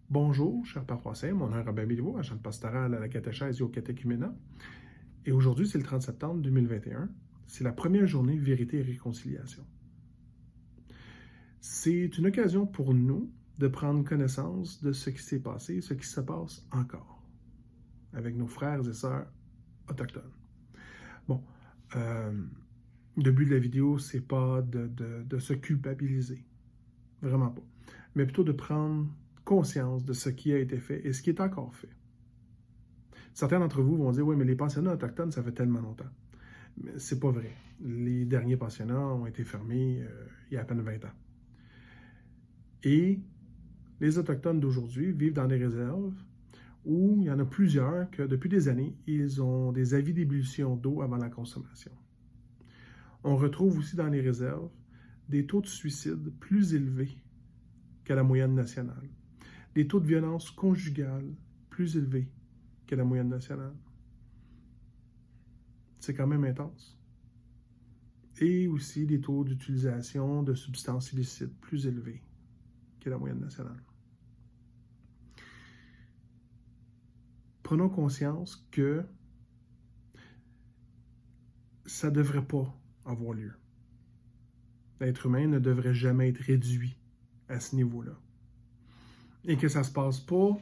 Bonjour, cher Père Français, mon nom est Robin Béliveau, agent pastoral à la catéchèse et au catéchuménat. Et aujourd'hui, c'est le 30 septembre 2021. C'est la première journée Vérité et Réconciliation. C'est une occasion pour nous de prendre connaissance de ce qui s'est passé, ce qui se passe encore, avec nos frères et sœurs autochtones. Bon, le but de la vidéo, c'est pas de se culpabiliser, vraiment pas, mais plutôt de prendre conscience de ce qui a été fait et ce qui est encore fait. Certains d'entre vous vont dire, oui, mais les pensionnats autochtones, ça fait tellement longtemps. Mais c'est pas vrai. Les derniers pensionnats ont été fermés il y a à peine 20 ans. Et les Autochtones d'aujourd'hui vivent dans des réserves où il y en a plusieurs que, depuis des années, ils ont des avis d'ébullition d'eau avant la consommation. On retrouve aussi dans les réserves des taux de suicide plus élevés qu'à la moyenne nationale, des taux de violence conjugale plus élevés qu'à la moyenne nationale. C'est quand même intense. Et aussi des taux d'utilisation de substances illicites plus élevés que la moyenne nationale. Prenons conscience que ça ne devrait pas avoir lieu. L'être humain ne devrait jamais être réduit à ce niveau-là. Et que ça ne se passe pas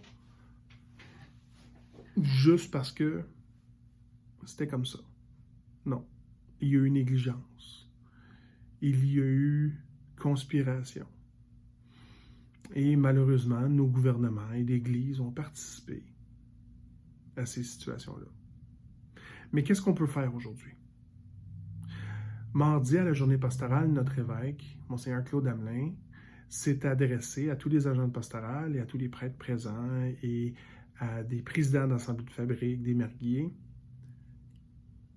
juste parce que c'était comme ça. Non. Il y a eu négligence. Il y a eu conspiration. Et malheureusement, nos gouvernements et l'Église ont participé à ces situations-là. Mais qu'est-ce qu'on peut faire aujourd'hui? Mardi, à la journée pastorale, notre évêque, Monseigneur Claude Hamelin, s'est adressé à tous les agents de pastorale et à tous les prêtres présents et à des présidents d'assemblées de fabrique, des merguiers,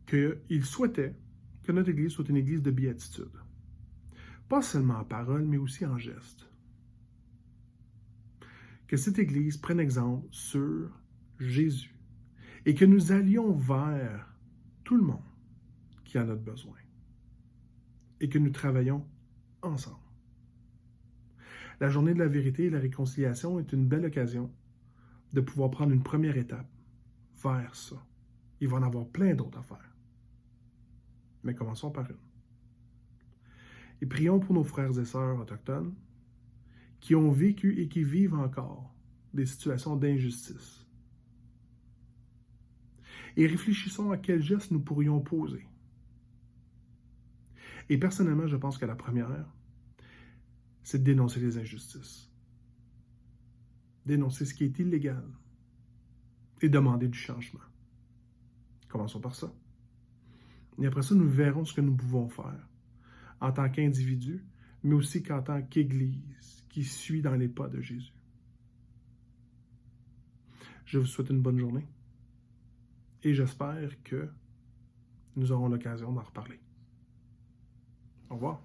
qu'il souhaitait que notre Église soit une Église de béatitude. Pas seulement en parole, mais aussi en geste. Que cette Église prenne exemple sur Jésus et que nous allions vers tout le monde qui en a besoin et que nous travaillons ensemble. La journée de la vérité et de la réconciliation est une belle occasion de pouvoir prendre une première étape vers ça. Il va en avoir plein d'autres à faire. Mais commençons par une. Et prions pour nos frères et sœurs autochtones qui ont vécu et qui vivent encore des situations d'injustice. Et réfléchissons à quels gestes nous pourrions poser. Et personnellement, je pense que la première, c'est de dénoncer les injustices. Dénoncer ce qui est illégal et demander du changement. Commençons par ça. Et après ça, nous verrons ce que nous pouvons faire en tant qu'individu, mais aussi qu'en tant qu'Église qui suit dans les pas de Jésus. Je vous souhaite une bonne journée et j'espère que nous aurons l'occasion d'en reparler. Au revoir.